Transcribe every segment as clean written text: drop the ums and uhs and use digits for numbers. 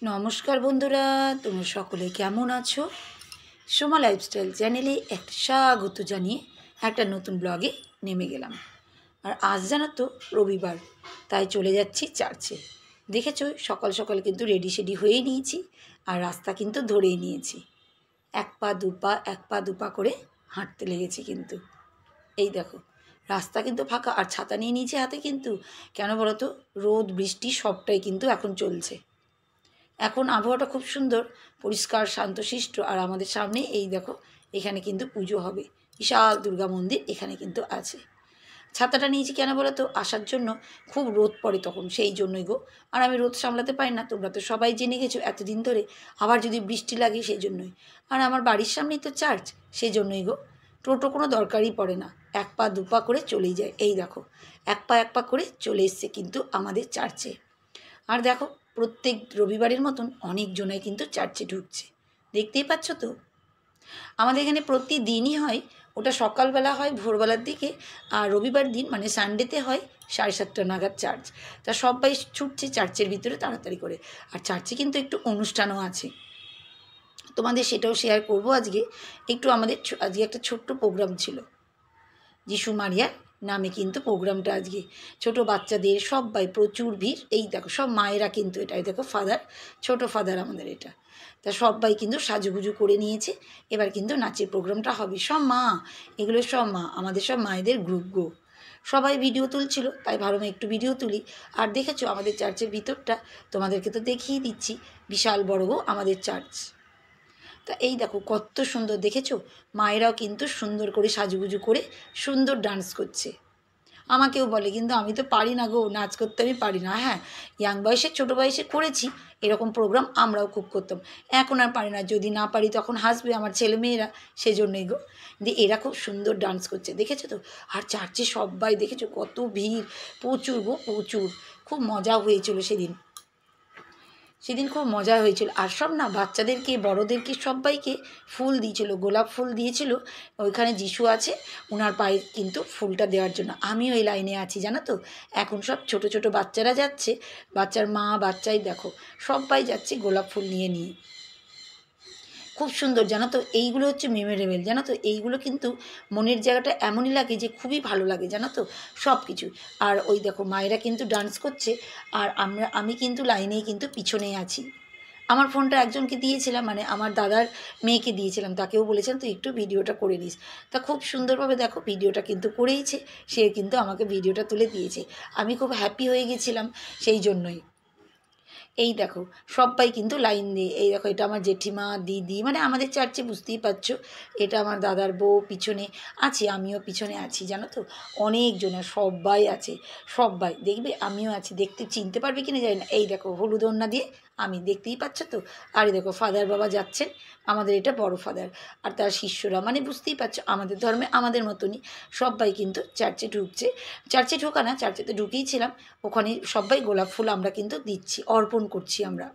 নমস্কার বন্ধুরা, তোমরা সকলে কেমন আছো? সোমা লাইফস্টাইল চ্যানেলে একটা স্বাগত জানিয়ে একটা নতুন ব্লগে নেমে গেলাম। আর আজ জানো তো রবিবার, তাই চলে যাচ্ছি চার্চে। দেখেছো সকাল সকাল কিন্তু রেডি সেডি হয়েই নিয়েছি, আর রাস্তা কিন্তু ধরেই নিয়েছি। এক পা দুপা করে হাঁটতে লেগেছি কিন্তু। এই দেখো রাস্তা কিন্তু ফাঁকা, আর ছাতা নিয়ে নিয়েছি হাতে কিন্তু। কেন বলো তো, রোদ বৃষ্টি সবটাই কিন্তু এখন চলছে। এখন আবহাওয়াটা খুব সুন্দর, পরিষ্কার শান্তশিষ্ট। আর আমাদের সামনে এই দেখো, এখানে কিন্তু পুজো হবে। বিশাল দুর্গা মন্দির এখানে কিন্তু আছে। ছাতাটা নিয়েছি কেন বলো তো, আসার জন্য খুব রোদ পড়ে তখন, সেই জন্যই গো। আর আমি রোদ সামলাতে পারি না, তোমরা তো সবাই জেনে গেছো এতদিন ধরে। আবার যদি বৃষ্টি লাগে সেই জন্যই। আর আমার বাড়ির সামনেই তো চার্চ, সেই জন্যই গো। টোটো কোনো দরকারই পড়ে না, এক পা দুপা করে চলেই যায়। এই দেখো এক পা করে চলে এসছে কিন্তু আমাদের চার্চে। আর দেখো প্রত্যেক রবিবারের মতন অনেকজনাই কিন্তু চার্চে ঢুকছে, দেখতেই পাচ্ছ তো। আমাদের এখানে প্রতিদিনই হয়, ওটা সকালবেলা হয় ভোরবেলার দিকে, আর রবিবার দিন মানে সানডেতে হয় 7:30 নাগাদ চার্চ। তা সবাই ছুটছে চার্চের ভিতরে তাড়াতাড়ি করে। আর চার্চে কিন্তু একটু অনুষ্ঠানও আছে, তোমাদের সেটাও শেয়ার করব আজকে। একটু আমাদের আজকে একটা ছোট্ট প্রোগ্রাম ছিল, যিশু মারিয়ার নামে কিন্তু প্রোগ্রামটা আজকে। ছোট বাচ্চাদের সবাই, প্রচুর ভিড়। এই দেখো সব মায়েরা কিন্তু, এটাই দেখো ফাদার, ছোট ফাদার আমাদের এটা। তা সবাই কিন্তু সাজুগুজু করে নিয়েছে, এবার কিন্তু নাচের প্রোগ্রামটা হবে। সব মা, এগুলো সব মা, আমাদের সব মায়েদের গ্রুপ গো। সবাই ভিডিও তুলছিল, তাই ভাবলাম একটু ভিডিও তুলি। আর দেখেছো আমাদের চার্চের ভিতরটা, তোমাদেরকে তো দেখিয়ে দিচ্ছি। বিশাল বড় গো আমাদের চার্চ। তা এই দেখো কত সুন্দর, দেখেছো মায়েরাও কিন্তু সুন্দর করে সাজুগুজু করে সুন্দর ডান্স করছে। আমাকেও বলে, কিন্তু আমি তো পারি না গো, নাচ করতে আমি পারি না। হ্যাঁ, ইয়াং বয়সে ছোটো বয়সে করেছি এরকম প্রোগ্রাম, আমরাও খুব করতাম। এখন আর পারি না, যদি না পারি তখন হাসবে আমার ছেলেমেয়েরা, সেজন্যই গো। দিয়ে এরা খুব সুন্দর ডান্স করছে, দেখেছো তো। আর চার্চে সবাই দেখেছো কত ভিড়, প্রচুর গো প্রচুর। খুব মজা হয়েছিল সেদিন, সেদিন খুব মজা হয়েছিল। আর সব না, বাচ্চাদেরকে বড়োদেরকে সবাইকে ফুল দিয়েছিল, গোলাপ ফুল দিয়েছিল। ওইখানে যিশু আছে, ওনার পায়ে কিন্তু ফুলটা দেওয়ার জন্য। আমিও এই লাইনে আছি জানো তো। এখন সব ছোট ছোট বাচ্চারা যাচ্ছে, বাচ্চার মা বাচ্চাই দেখো সবাই যাচ্ছে গোলাপ ফুল নিয়ে নিয়ে। খুব সুন্দর জানো তো, এইগুলো হচ্ছে মেমোরেবল জানো তো। এইগুলো কিন্তু মনের জায়গাটা এমনই লাগে যে খুবই ভালো লাগে জানো তো সব কিছু। আর ওই দেখো মায়েরা কিন্তু ডান্স করছে, আর আমি কিন্তু লাইনেই কিন্তু পিছনেই আছি। আমার ফোনটা একজনকে দিয়েছিলাম, মানে আমার দাদার মেয়েকে দিয়েছিলাম, তাকেও বলেছিলাম তুই একটু ভিডিওটা করে নিস। তা খুব সুন্দরভাবে দেখো ভিডিওটা কিন্তু করেইছে, সে কিন্তু আমাকে ভিডিওটা তুলে দিয়েছে। আমি খুব হ্যাপি হয়ে গেছিলাম সেই জন্যই। এই দেখো সবাই কিন্তু লাইন দিয়ে, এই দেখো এটা আমার জেঠিমা দিদি, মানে আমাদের চার্চে বুঝতেই পারছো। এটা আমার দাদার বউ পিছনে আছি, আমিও পিছনে আছি জানো তো। অনেকজনের সবাই আছে, সবাই দেখবে আমিও আছি, দেখতে চিনতে পারবে কিনা জানি না। এই দেখো হলুদ ওড়না দিয়ে আমি, দেখতেই পাচ্ছ তো। আর এই দেখো ফাদার বাবা যাচ্ছেন, আমাদের এটা বড় ফাদার। আর তার শিষ্যরা, মানে বুঝতেই পারছো আমাদের ধর্মে আমাদের মতনই সবাই কিন্তু চার্চে ঢুকছে। চার্চে ঢোকা না, চার্চেতে ঢুকেইছিলাম। ওখানে সবাই গোলাপ ফুল আমরা কিন্তু দিচ্ছি, অর্পণ করছি আমরা।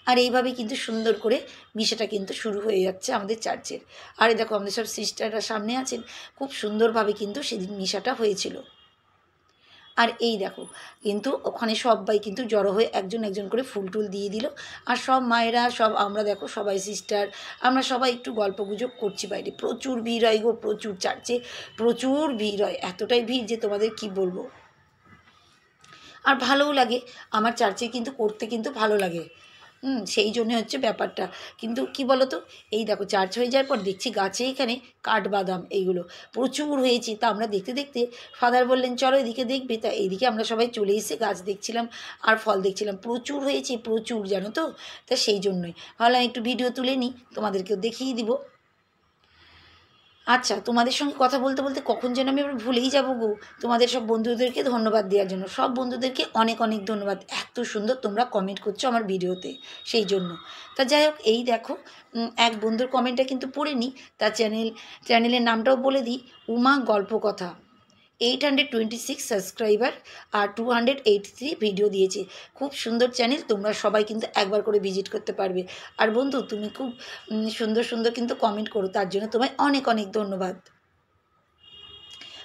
আর এইভাবে কিন্তু সুন্দর করে মিশাটা কিন্তু শুরু হয়ে যাচ্ছে আমাদের চার্চের। আর এই দেখো আমাদের সব সিস্টাররা সামনে আছেন, খুব সুন্দরভাবে কিন্তু সেদিন মিশাটা হয়েছিল। আর এই দেখো কিন্তু ওখানে সবাই কিন্তু জড়ো হয়ে একজন একজন করে ফুল টুল দিয়ে দিল। আর সব মায়েরা সব আমরা দেখো সবাই সিস্টার, আমরা সবাই একটু গল্প গুজব করছি বাইরে। প্রচুর ভিড় হয় গো, প্রচুর চার্চে প্রচুর ভিড় হয়, এতটাই ভিড় যে তোমাদের কি বলবো। আর ভালোও লাগে, আমার চার্চে কিন্তু করতে কিন্তু ভালো লাগে। সেই জন্য হচ্ছে ব্যাপারটা। কিন্তু কি বলো তো, এই দেখো চার্চ হয়ে যাওয়ার পর দেখছি গাছে এখানে কাঠবাদাম এইগুলো প্রচুর হয়েছে। তা আমরা দেখতে দেখতে ফাদার বললেন চলো এদিকে দেখবে, তা এইদিকে আমরা সবাই চলে এসে গাছ দেখছিলাম আর ফল দেখছিলাম। প্রচুর হয়েছে, প্রচুর জানো তো। তা সেই জন্যই ভাবলাম একটু ভিডিও তুলে নিই, তোমাদেরকেও দেখিয়ে দিব। আচ্ছা, তোমাদের সঙ্গে কথা বলতে বলতে কখন যেন আমি আবার ভুলেই যাবো গো। তোমাদের সব বন্ধুদেরকে ধন্যবাদ দেওয়ার জন্য, সব বন্ধুদেরকে অনেক অনেক ধন্যবাদ। এত সুন্দর তোমরা কমেন্ট করছো আমার ভিডিওতে, সেই জন্য। তা যাই হোক, এই দেখো এক বন্ধুর কমেন্টটা কিন্তু পড়ে নিই। তার চ্যানেলের নামটাও বলে দিই, উমা গল্প কথা। 826 সাবস্ক্রাইবার আর 283 ভিডিও দিয়েছে। খুব সুন্দর চ্যানেল, তোমরা সবাই কিন্তু একবার করে ভিজিট করতে পারবে। আর বন্ধু তুমি খুব সুন্দর সুন্দর কিন্তু কমেন্ট করো, তার জন্য তোমায় অনেক অনেক ধন্যবাদ।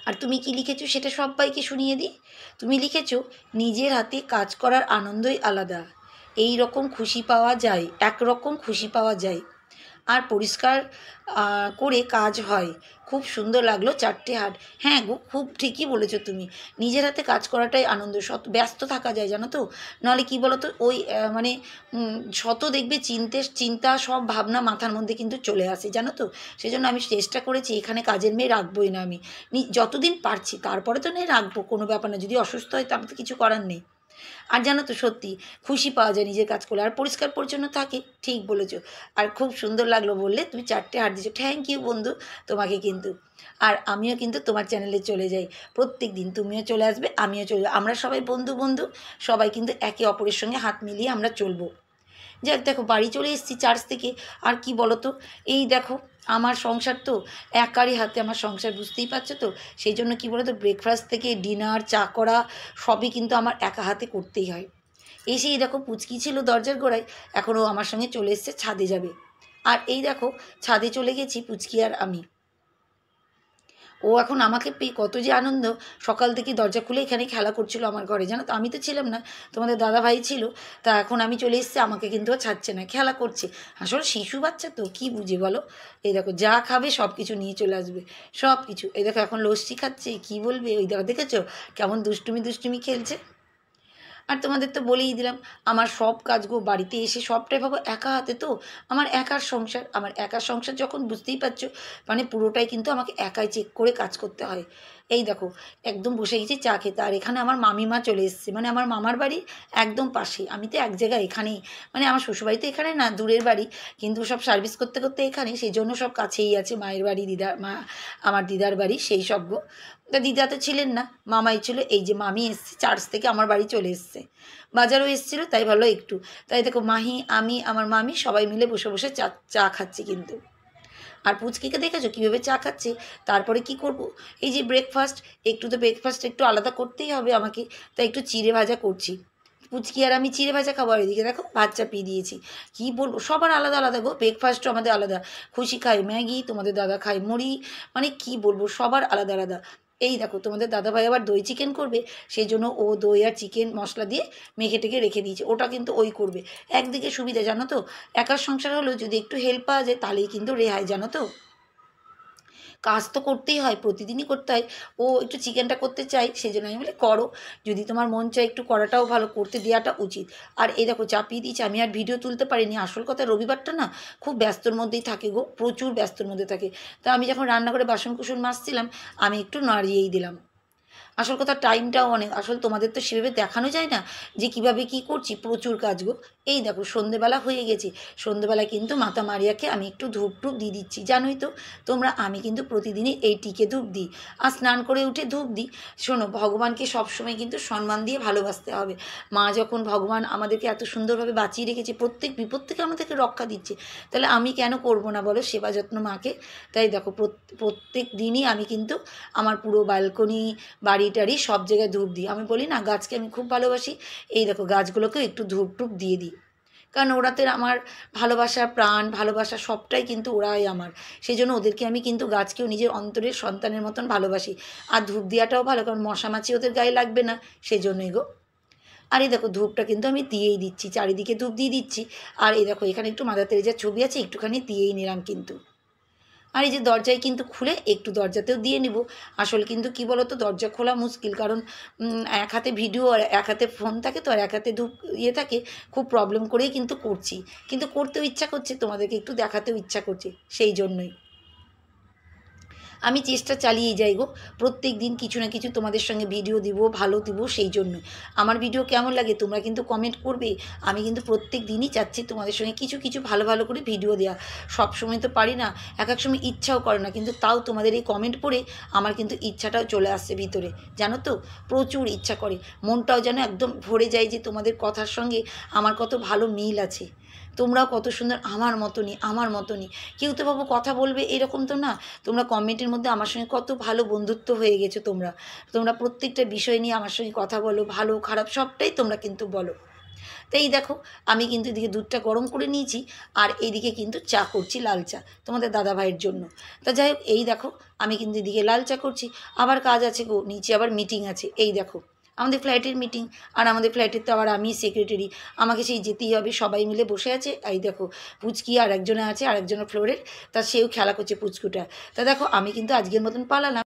আর তুমি কি লিখেছো সেটা সবাইকে শুনিয়ে দিই। তুমি লিখেছো নিজের হাতে কাজ করার আনন্দই আলাদা, এই রকম খুশি পাওয়া যায়, একরকম খুশি পাওয়া যায়। আর পরিষ্কার করে কাজ হয়। খুব সুন্দর লাগলো 4টে হাট। হ্যাঁ গো, খুব ঠিকই বলেছো তুমি। নিজের হাতে কাজ করাটাই আনন্দ। ব্যস্ত থাকা যায় জানো তো, নাহলে কি বলো তো, ওই মানে শত দেখবে চিন্তা সব ভাবনা মাথার মধ্যে কিন্তু চলে আসে জানো তো। সেজন্য আমি চেষ্টা করেছি এখানে কাজের মেয়ে রাখবোই না আমি, যতদিন পারছি। তারপরে তো নেই রাখবো, কোনো ব্যাপার না। যদি অসুস্থ হয় তাহলে তো কিছু করার নেই। আর জানো তো সত্যি খুশি পাওয়া যায় নিজের কাজ করলে, আর পরিষ্কার পরিচ্ছন্ন থাকে। ঠিক বলেছো। আর খুব সুন্দর লাগলো বললে তুমি 4টে হাট দিয়েছো। থ্যাংক ইউ বন্ধু তোমাকে কিন্তু। আর আমিও কিন্তু তোমার চ্যানেলে চলে যাই প্রত্যেক দিন। তুমিও চলে আসবে, আমিও চলে যাবো। আমরা সবাই বন্ধু বন্ধু, সবাই কিন্তু একে অপরের সঙ্গে হাত মিলিয়ে আমরা চলবো। যাক, দেখো বাড়ি চলে এসেছি চার্চ থেকে। আর কি বলো তো, এই দেখো আমার সংসার তো একারই হাতে আমার সংসার, বুঝতেই পারছো তো। সেই জন্য কী বলো তো, ব্রেকফাস্ট থেকে ডিনার, চা করা সবই কিন্তু আমার একা হাতে করতেই হয়। এসেই দেখো পুচকি ছিল দরজার গোড়ায়, এখনও আমার সঙ্গে চলে এসছে ছাদে যাবে। আর এই দেখো ছাদে চলে গেছি পুচকি আর আমি। ও এখন আমাকে পেয়ে কত যে আনন্দ, সকাল থেকে দরজা খুলে এখানে খেলা করছিল আমার ঘরে জানো তো। আমি তো ছিলাম না, তোমাদের দাদা ভাই ছিল। তা এখন আমি চলে এসেছি, আমাকে কিন্তু ও ছাড়ছে না, খেলা করছে। আসলে শিশু বাচ্চা তো কী বুঝে বলো। এই দেখো যা খাবে সব কিছু নিয়ে চলে আসবে, সব কিছু। এই দেখো এখন লস্যি খাচ্ছে, কী বলবে। ওই দেখো দেখেছো কেমন দুষ্টুমি খেলছে। আর তোমাদের তো বলেই দিলাম, আমার সব কাজগুলো বাড়িতে এসে সবটাই ভাবো একা হাতে তো। আমার একার সংসার যখন, বুঝতেই পারছো, মানে পুরোটাই কিন্তু আমাকে একাই চেক করে কাজ করতে হয়। এই দেখো একদম বসে গেছি চা খেতে। আর এখানে আমার মামিমা চলে এসেছে, মানে আমার মামার বাড়ি একদম পাশেই। আমি তো এক জায়গায় এখানেই, মানে আমার শ্বশুরবাড়ি তো এখানে না, দূরের বাড়ি, কিন্তু সব সার্ভিস করতে করতে এখানে, সেই জন্য সব কাছেই আছে। মায়ের বাড়ি, আমার দিদার বাড়ি, সেই সব গো। তা দিদা তো ছিলেন না, মামাই ছিল। এই যে মামি এসছে চার্চ থেকে, আমার বাড়ি চলে এসছে। বাজারও এসেছিলো, তাই ভালো একটু। তাই দেখো মাহি, আমি, আমার মামি সবাই মিলে বসে বসে চা চা খাচ্ছি কিন্তু। আর পুচকিকে দেখেছো কীভাবে চা খাচ্ছে। তারপরে কি করব, এই যে ব্রেকফাস্ট, ব্রেকফাস্ট একটু আলাদা করতেই হবে আমাকে। তাই একটু চিড়ে ভাজা করছি। পুচকি আর আমি চিড়ে ভাজা খাবো। আর এদিকে দেখো ভাত চাপিয়ে দিয়েছি। কী বলবো, সবার আলাদা আলাদা গো, ব্রেকফাস্টও আমাদের আলাদা। খুশি খায় ম্যাগি, তোমাদের দাদা খায় মুড়ি, মানে কি বলবো সবার আলাদা আলাদা। এই দেখো তোমাদের দাদাভাই আবার দই চিকেন করবে, সেই জন্য ও দই আর চিকেন মশলা দিয়ে মেখে টেকে রেখে দিয়েছে, ওটা কিন্তু ওই করবে। একদিকে সুবিধা জানো তো, একার সংসার হলেও যদি একটু হেল্প পাওয়া যায় তাহলেই কিন্তু রেহাই জানো তো। কাজ তো করতেই হয়, প্রতিদিনই করতে হয়। ও একটু চিকেনটা করতে চাই, সেই জন্য আমি বলি করো, যদি তোমার মন চায় একটু করাটাও ভালো, করতে দেওয়াটা উচিত। আর এই দেখো চাপিয়ে দিয়েছি। আমি আর ভিডিও তুলতে পারিনি, আসল কথা রবিবারটা না খুব ব্যস্তর মধ্যেই থাকে গো, প্রচুর ব্যস্তর মধ্যে থাকে। তা আমি যখন রান্না করে বাসন কুসন মাজছিলাম, আমি একটু নাড়িয়েই দিলাম। আসল কথা টাইমটাও অনেক, আসল তোমাদের তো সেভাবে দেখানো যায় না যে কিভাবে কি করছি, প্রচুর কাজ গো। এই দেখো সন্ধেবেলা হয়ে গেছে। সন্ধেবেলায় কিন্তু মাতা মারিয়াকে আমি একটু ধূপ টুপ দিয়ে দিচ্ছি, জানোই তো তোমরা, আমি কিন্তু প্রতিদিনই এই টিকে ধূপ দিই। আর স্নান করে উঠে ধূপ দিই। শোনো, ভগবানকে সবসময় কিন্তু সম্মান দিয়ে ভালোবাসতে হবে। মা যখন, ভগবান আমাদেরকে এত সুন্দরভাবে বাঁচিয়ে রেখেছে, প্রত্যেক বিপদ থেকে আমাদেরকে রক্ষা দিচ্ছে, তাহলে আমি কেন করব না বলো সেবা যত্ন মাকে। তাই দেখো প্রত্যেক দিনই আমি কিন্তু আমার পুরো ব্যালকনি, বাড়ি টাড়ি সব জায়গায় ধূপ দিই। আমি বলি না গাছকে আমি খুব ভালোবাসি, এই দেখো গাছগুলোকেও একটু ধূপ টুপ দিয়ে দিই। কারণ ওরাতে আমার ভালোবাসা, প্রাণ ভালোবাসা সবটাই কিন্তু ওরাই আমার। সেই জন্য ওদেরকে আমি কিন্তু গাছকেও নিজের অন্তরের সন্তানের মতন ভালোবাসি। আর ধূপ দেওয়াটাও ভালো, কারণ মশা মাছি ওদের গায়ে লাগবে না, সেই জন্যই গো। আর এই দেখো ধূপটা কিন্তু আমি দিয়েই দিচ্ছি, চারিদিকে ধূপ দিয়ে দিচ্ছি। আর এই দেখো এখানে একটু মাদার তেরেজার ছবি আছে, একটুখানি দিয়েই নিলাম কিন্তু। আর এই যে দরজায় কিন্তু খুলে একটু দরজাতেও দিয়ে নিব। আসলে কিন্তু কি বলো তো, দরজা খোলা মুশকিল, কারণ এক হাতে ভিডিও আর এক হাতে ফোন থাকে তো, আর এক হাতে ধূপ থাকে। খুব প্রবলেম করেই কিন্তু করছি, কিন্তু করতেও ইচ্ছা করছে, তোমাদেরকে একটু দেখাতেও ইচ্ছা করছে, সেই জন্যই আমি চেষ্টা চালিয়ে যাই গো। প্রত্যেক দিন কিছু না কিছু তোমাদের সঙ্গে ভিডিও দিব, ভালো দিব, সেই জন্য। আমার ভিডিও কেমন লাগে তোমরা কিন্তু কমেন্ট করবে। আমি কিন্তু প্রত্যেক দিনই চাচ্ছি তোমাদের সঙ্গে কিছু কিছু ভালো ভালো করে ভিডিও দেওয়া। সব সময় তো পারি না, এক এক সময় ইচ্ছাও করে না, কিন্তু তাও তোমাদের এই কমেন্ট পড়ে আমার কিন্তু ইচ্ছাটাও চলে আসছে ভিতরে, জানো তো। প্রচুর ইচ্ছা করে, মনটাও যেন একদম ভরে যায় যে তোমাদের কথার সঙ্গে আমার কত ভালো মিল আছে। তোমরাও কত সুন্দর আমার মতনই। কেউ তো ভাবো কথা বলবে এরকম তো না। তোমরা কমেন্টের মধ্যে আমার সঙ্গে কত ভালো বন্ধুত্ব হয়ে গেছো তোমরা প্রত্যেকটা বিষয় নিয়ে আমার সঙ্গে কথা বলো, ভালো খারাপ সবটাই তোমরা কিন্তু বলো। তো এই দেখো আমি কিন্তু এদিকে দুধটা গরম করে নিয়েছি, আর এইদিকে কিন্তু চা করছি, লাল চা, তোমাদের দাদা ভাইয়ের জন্য। তা যাই হোক, এই দেখো আমি কিন্তু এদিকে লাল চা করছি। আবার কাজ আছে গো, নিচে আবার মিটিং আছে। এই দেখো আমাদের ফ্ল্যাটের মিটিং, আর আমাদের ফ্ল্যাটের তো আবার আমি সেক্রেটারি, আমাকে সেই যেতেই হবে। সবাই মিলে বসে আছে, এই দেখো পুচকি আর একজনে আছে, আর একজনের ফ্লোরের, তা সেও খেলা করছে পুচকুটা। তা দেখো আমি কিন্তু আজকের মতন পালালাম।